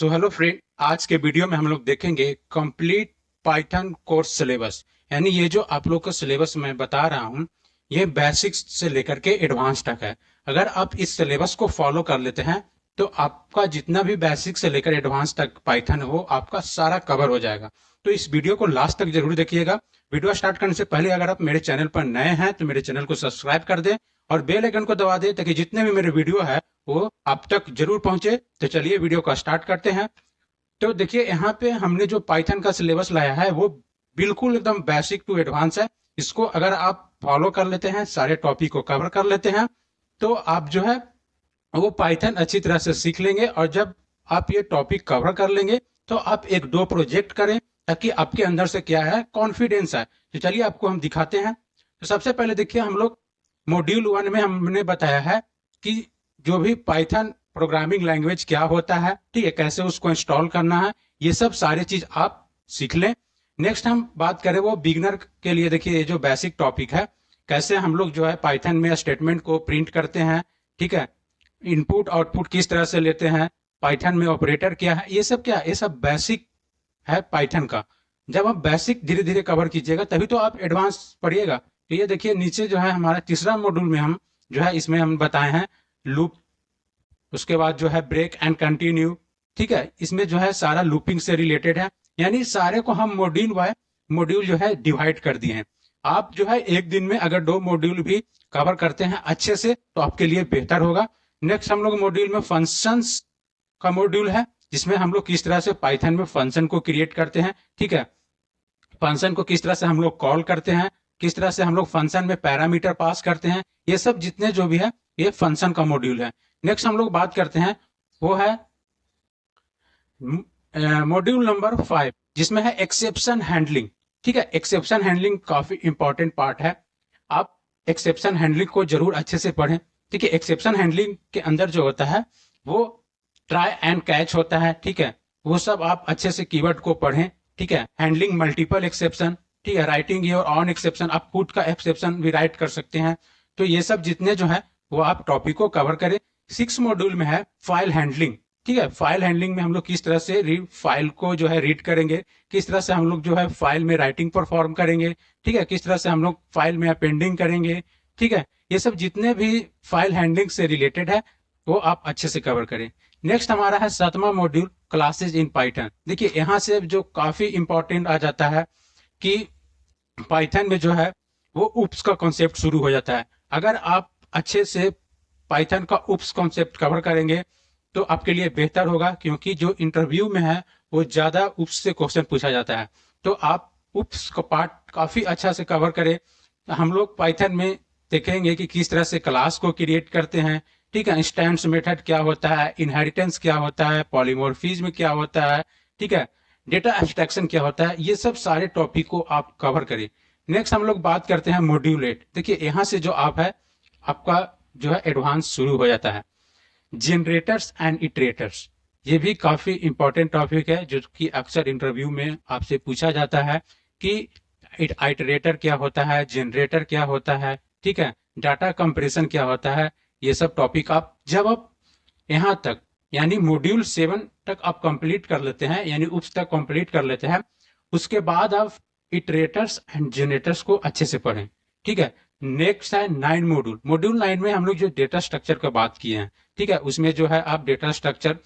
तो hello friend, आज के वीडियो में हम लोग देखेंगे कंप्लीट पाइथन कोर्स सिलेबस। यानी ये जो आप लोग का सिलेबस मैं बता रहा हूँ, ये बेसिक्स से लेकर के एडवांस तक है। अगर आप इस सिलेबस को फॉलो कर लेते हैं तो आपका जितना भी बेसिक से लेकर एडवांस तक पाइथन हो, आपका सारा कवर हो जाएगा। तो इस वीडियो को लास्ट तक जरूर देखिएगा। वीडियो स्टार्ट करने से पहले अगर आप मेरे चैनल पर नए हैं तो मेरे चैनल को सब्सक्राइब कर दें और बेल आइकन को दबा दें ताकि जितने भी मेरे वीडियो है वो आप तक जरूर पहुंचे। तो चलिए वीडियो का स्टार्ट करते हैं। तो देखिए यहाँ पे हमने जो पाइथन का सिलेबस लाया है वो बिल्कुल एकदम बेसिक टू एडवांस है। इसको अगर आप फॉलो कर लेते हैं, सारे टॉपिक को कवर कर लेते हैं, तो आप जो है वो पाइथन अच्छी तरह से सीख लेंगे। और जब आप ये टॉपिक कवर कर लेंगे तो आप एक दो प्रोजेक्ट करें ताकि आपके अंदर से क्या है, कॉन्फिडेंस है। तो चलिए आपको हम दिखाते हैं। तो सबसे पहले देखिए, हम लोग मॉड्यूल 1 में हमने बताया है कि जो भी पाइथन प्रोग्रामिंग लैंग्वेज क्या होता है, ठीक है, कैसे उसको इंस्टॉल करना है, ये सब सारी चीज आप सीख लें। नेक्स्ट हम बात करें वो बिगनर के लिए। देखिए ये जो बेसिक टॉपिक है, कैसे हम लोग जो है पाइथन में स्टेटमेंट को प्रिंट करते हैं, ठीक है, इनपुट आउटपुट किस तरह से लेते हैं, पाइथन में ऑपरेटर क्या है, ये सब क्या है, ये सब बेसिक है पाइथन का। जब आप बेसिक धीरे धीरे कवर कीजिएगा तभी तो आप एडवांस पढ़िएगा। तो ये देखिए नीचे जो है हमारा तीसरा मॉड्यूल में हम जो है इसमें हम बताए हैं लूप, उसके बाद जो है ब्रेक एंड कंटिन्यू, ठीक है, इसमें जो है सारा लूपिंग से रिलेटेड है। यानी सारे को हम मॉड्यूल बाय मॉड्यूल जो है डिवाइड कर दिए हैं। आप जो है एक दिन में अगर दो मॉड्यूल भी कवर करते हैं अच्छे से तो आपके लिए बेहतर होगा। नेक्स्ट हम लोग मॉड्यूल में फंक्शंस का मॉड्यूल है, जिसमें हम लोग किस तरह से पाइथन में फंक्शन को क्रिएट करते हैं, ठीक है, फंक्शन को किस तरह से हम लोग कॉल करते हैं, किस तरह से हम लोग फंक्शन में पैरामीटर पास करते हैं, ये सब जितने जो भी है ये फंक्शन का मॉड्यूल है। नेक्स्ट हम लोग बात करते हैं वो है मॉड्यूल नंबर 5, जिसमें है एक्सेप्शन हैंडलिंग। ठीक है, एक्सेप्शन हैंडलिंग काफी इंपॉर्टेंट पार्ट है। आप एक्सेप्शन हैंडलिंग को जरूर अच्छे से पढ़ें। ठीक है, एक्सेप्शन हैंडलिंग के अंदर जो होता है वो ट्राई एंड कैच होता है, ठीक है, वो सब आप अच्छे से कीवर्ड को पढ़ें। ठीक है, हैंडलिंग मल्टीपल एक्सेप्शन, ठीक है, राइटिंग योर ऑन एक्सेप्शन, आप खुद का एक्सेप्शन भी राइट कर सकते हैं। तो ये सब जितने जो है वो आप टॉपिक को कवर करें। 6 मॉड्यूल में है फाइल हैंडलिंग। ठीक है, फाइल हैंडलिंग में हम लोग किस तरह से फाइल को जो है रीड करेंगे, किस तरह से हम लोग जो है फाइल में राइटिंग परफॉर्म करेंगे, ठीक है, किस तरह से हम लोग फाइल में अपेंडिंग करेंगे, ठीक है, ये सब जितने भी फाइल हैंडलिंग से रिलेटेड है वो आप अच्छे से कवर करें। नेक्स्ट हमारा है 7वां मॉड्यूल क्लासेज इन पाइथन। देखिए यहाँ से जो काफी इंपॉर्टेंट आ जाता है कि पाइथन में जो है वो उप्स का कॉन्सेप्ट शुरू हो जाता है। अगर आप अच्छे से पाइथन का उप्स कॉन्सेप्ट कवर करेंगे तो आपके लिए बेहतर होगा, क्योंकि जो इंटरव्यू में है वो ज्यादा उप्स से क्वेश्चन पूछा जाता है। तो आप उप्स का पार्ट काफी अच्छा से कवर करें। हम लोग पाइथन में देखेंगे कि किस तरह से क्लास को क्रिएट करते हैं, ठीक है, इंस्टेंस मेथड क्या होता है, इनहेरिटेंस क्या होता है, पॉलीमॉर्फिज्म क्या होता है, ठीक है, डेटा एब्स्ट्रैक्शन क्या होता है, ये सब सारे टॉपिक को आप कवर करें। नेक्स्ट हम लोग बात करते हैं मॉड्यूल 8। देखिए यहाँ से जो आप है आपका जो है एडवांस शुरू हो जाता है। जनरेटर्स एंड इटरेटर्स, ये भी काफी इंपॉर्टेंट टॉपिक है जो कि अक्सर इंटरव्यू में आपसे पूछा जाता है कि आइटरेटर क्या होता है, जनरेटर क्या होता है, ठीक है, डाटा कंप्रेशन क्या होता है। ये सब टॉपिक आप जब आप यहाँ तक यानी मॉड्यूल 7 तक आप कंप्लीट कर लेते हैं, यानी उस तक कंप्लीट कर लेते हैं, उसके बाद आप इटरेटर्स एंड जनरेटर्स को अच्छे से पढ़ें। ठीक है, नेक्स्ट है 9 मॉड्यूल। मॉड्यूल 9 में हम लोग जो डेटा स्ट्रक्चर का बात किए हैं, ठीक है, उसमें जो है आप डेटा स्ट्रक्चर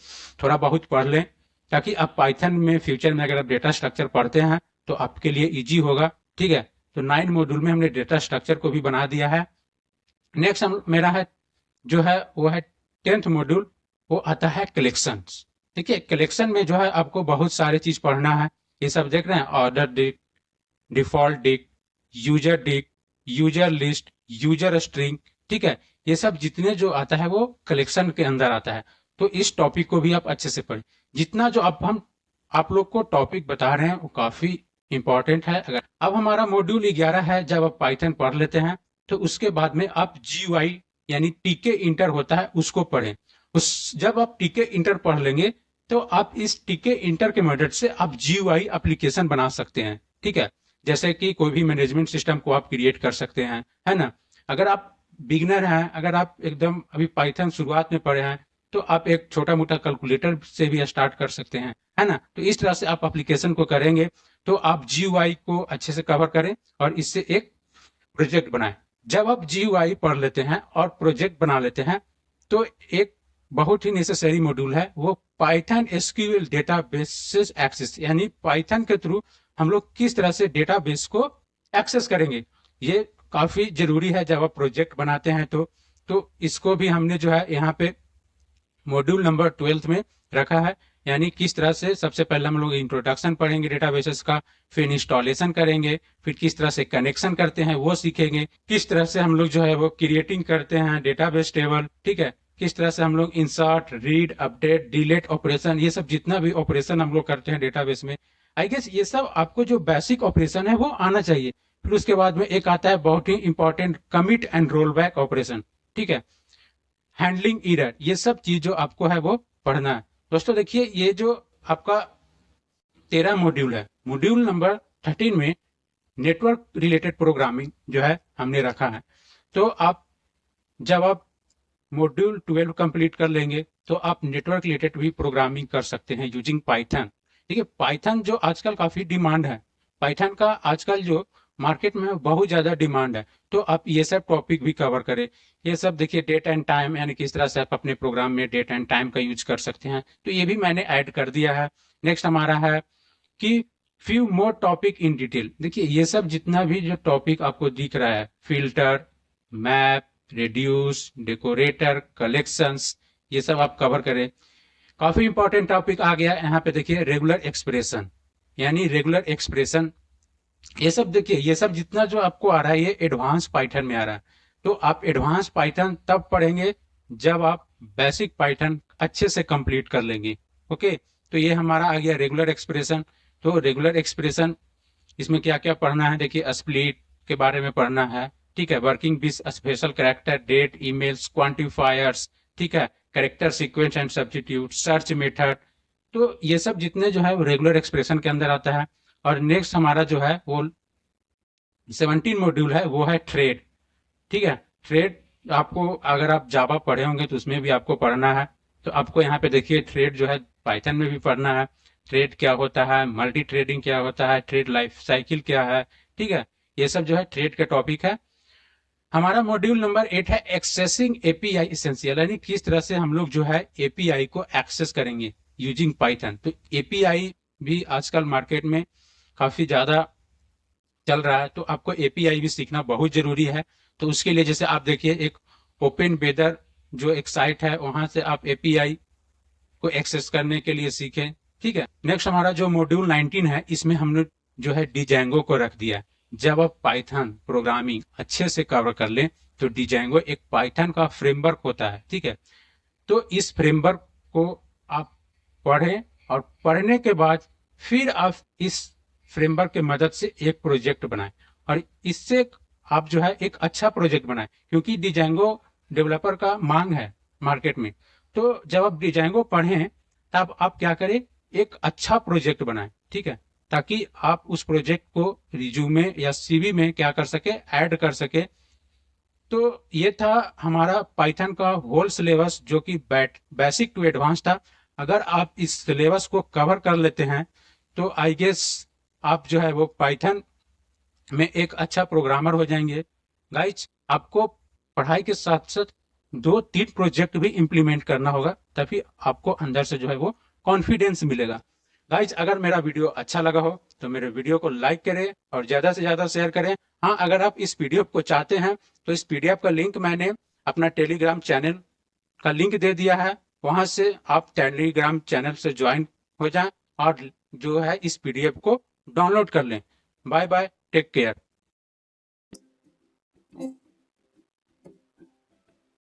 थोड़ा बहुत पढ़ लें ताकि आप पाइथन में फ्यूचर में अगर आप डेटा स्ट्रक्चर पढ़ते हैं तो आपके लिए इजी होगा। ठीक है, तो 9 मॉड्यूल में हमने डेटा स्ट्रक्चर को भी बना दिया है। नेक्स्ट हम मेरा है जो है वो है 10th मॉड्यूल, वो आता है कलेक्शंस। देखिए कलेक्शन में जो है आपको बहुत सारे चीज पढ़ना है। ये सब देख रहे हैं, order Dick, default Dick, user Dick, user list, user string, ठीक है, ये सब जितने जो आता है वो कलेक्शन के अंदर आता है। तो इस टॉपिक को भी आप अच्छे से पढ़ें। जितना जो आप लोग को टॉपिक बता रहे हैं वो काफी इंपॉर्टेंट है। अगर अब हमारा मॉड्यूल 11 है, जब आप पाइथन पढ़ लेते हैं तो उसके बाद में आप GUI यानी टीके इंटर होता है उसको पढ़ें। उस जब आप टीके इंटर पढ़ लेंगे तो आप इस टीके इंटर के मदद से आप GUI एप्लीकेशन बना सकते हैं। ठीक है, जैसे कि कोई भी मैनेजमेंट सिस्टम को आप क्रिएट कर सकते हैं, है ना। अगर आप बिगनर हैं, अगर आप एकदम अभी पाइथन शुरुआत में पढ़े हैं तो आप एक छोटा मोटा कैलकुलेटर से भी स्टार्ट कर सकते हैं, है ना। तो इस तरह से आप एप्लीकेशन को करेंगे तो आप GUI को अच्छे से कवर करें और इससे एक प्रोजेक्ट बनाएं। जब आप GUI पढ़ लेते हैं और प्रोजेक्ट बना लेते हैं तो एक बहुत ही नेसेसरी मॉड्यूल है वो पाइथन SQL डेटाबेस एक्सेस, यानी पाइथन के थ्रू हम लोग किस तरह से डेटाबेस को एक्सेस करेंगे। ये काफी जरूरी है जब आप प्रोजेक्ट बनाते हैं तो इसको भी हमने जो है यहाँ पे मॉड्यूल नंबर 12 में रखा है। यानी किस तरह से सबसे पहले हम लोग इंट्रोडक्शन पढ़ेंगे डेटाबेसेस का, फिर इंस्टॉलेशन करेंगे, फिर किस तरह से कनेक्शन करते हैं वो सीखेंगे, किस तरह से हम लोग जो है वो क्रिएटिंग करते हैं डेटाबेस टेबल, ठीक है, किस तरह से हम लोग insert, read, update, delete operation, ये सब जितना भी ऑपरेशन हम लोग करते हैं डेटाबेस में, आई गेस ये सब आपको जो बेसिक ऑपरेशन है वो आना चाहिए। फिर उसके बाद में एक आता है बहुत ही important commit and roll back operation, ठीक है, हैंडलिंग एरर, ये सब चीज जो आपको है वो पढ़ना है। दोस्तों देखिए ये जो आपका 13 मॉड्यूल है, मॉड्यूल नंबर 13 में नेटवर्क रिलेटेड प्रोग्रामिंग जो है हमने रखा है। तो आप जब आप मॉड्यूल 12 कंप्लीट कर लेंगे तो आप नेटवर्क रिलेटेड भी प्रोग्रामिंग कर सकते हैं यूजिंग पाइथन। ठीक है, पाइथन जो आजकल काफी डिमांड है, पाइथन का आजकल जो मार्केट में बहुत ज्यादा डिमांड है, तो आप ये सब टॉपिक भी कवर करें। ये सब देखिए डेट एंड टाइम, यानी किस तरह से आप अपने प्रोग्राम में डेट एंड टाइम का यूज कर सकते हैं, तो ये भी मैंने ऐड कर दिया है। नेक्स्ट हमारा है कि few more topic in detail. देखिए ये सब जितना भी जो टॉपिक आपको दिख रहा है, filter, map, reduce, decorator, collections, ये सब आप कवर करें। काफी इंपॉर्टेंट टॉपिक आ गया यहाँ पे, देखिए रेगुलर एक्सप्रेशन, यानी रेगुलर एक्सप्रेशन, ये सब देखिए ये सब जितना जो आपको आ रहा है ये एडवांस पाइथन में आ रहा है। तो आप एडवांस पाइथन तब पढ़ेंगे जब आप बेसिक पाइथन अच्छे से कंप्लीट कर लेंगे। ओके, तो ये हमारा आ गया रेगुलर एक्सप्रेशन। तो रेगुलर एक्सप्रेशन इसमें क्या क्या पढ़ना है, देखिए स्प्लिट के बारे में पढ़ना है, ठीक है, working with special character, date, emails, quantifiers, ठीक है, character sequence and substitute, search method, तो ये सब जितने जो है वो रेगुलर एक्सप्रेशन के अंदर आता है। और नेक्स्ट हमारा जो है वो 17 मॉड्यूल है वो है थ्रेड, ठीक है। थ्रेड आपको अगर आप जावा पढ़े होंगे तो उसमें भी आपको पढ़ना है। तो आपको यहाँ पे देखिए थ्रेड जो है पाइथन में भी पढ़ना है। थ्रेड क्या होता है, मल्टी थ्रेडिंग क्या होता है, थ्रेड लाइफ साइकिल क्या है, ठीक है, ये सब जो है थ्रेड का टॉपिक है। हमारा मॉड्यूल नंबर 8 है एक्सेसिंग एपीआई एसेंशियल, यानी किस तरह से हम लोग जो है एपीआई को एक्सेस करेंगे यूजिंग पाइथन। तो एपीआई भी आजकल मार्केट में काफी ज्यादा चल रहा है, तो आपको एपीआई भी सीखना बहुत जरूरी है। तो उसके लिए जैसे आप देखिए एक ओपन वेदर जो एक साइट है, वहां से आप एपीआई को एक्सेस करने के लिए सीखें, ठीक है। नेक्स्ट हमारा जो मॉड्यूल 19 है, इसमें हमने जो है डिजेंगो को रख दिया है। जब आप पाइथन प्रोग्रामिंग अच्छे से कवर कर लें तो डिजेंगो एक पाइथन का फ्रेमवर्क होता है, ठीक है। तो इस फ्रेमवर्क को आप पढ़ें और पढ़ने के बाद फिर आप इस फ्रेमवर्क की मदद से एक प्रोजेक्ट बनाएं और इससे आप जो है एक अच्छा प्रोजेक्ट बनाएं, क्योंकि डिजेंगो डेवलपर का मांग है मार्केट में। तो जब आप डिजेंगो पढ़ें तब आप क्या करें, एक अच्छा प्रोजेक्ट बनाएं, ठीक है, ताकि आप उस प्रोजेक्ट को रिज्यूमे या सीवी में क्या कर सके, ऐड कर सके। तो ये था हमारा पाइथन का होल सिलेबस जो कि बेसिक टू एडवांस था। अगर आप इस सिलेबस को कवर कर लेते हैं तो आई गेस आप जो है वो पाइथन में एक अच्छा प्रोग्रामर हो जाएंगे। गाइज आपको पढ़ाई के साथ साथ 2-3 प्रोजेक्ट भी इंप्लीमेंट करना होगा, तभी आपको अंदर से जो है वो कॉन्फिडेंस मिलेगा। गाइज अगर मेरा वीडियो अच्छा लगा हो तो मेरे वीडियो को लाइक करें और ज्यादा से ज्यादा शेयर करें। हाँ, अगर आप इस पीडीएफ को चाहते हैं तो इस पीडीएफ का लिंक मैंने अपना टेलीग्राम चैनल का लिंक दे दिया है, वहां से आप टेलीग्राम चैनल से ज्वाइन हो जाएं और जो है इस पीडीएफ को डाउनलोड कर लें। Bye bye, take care.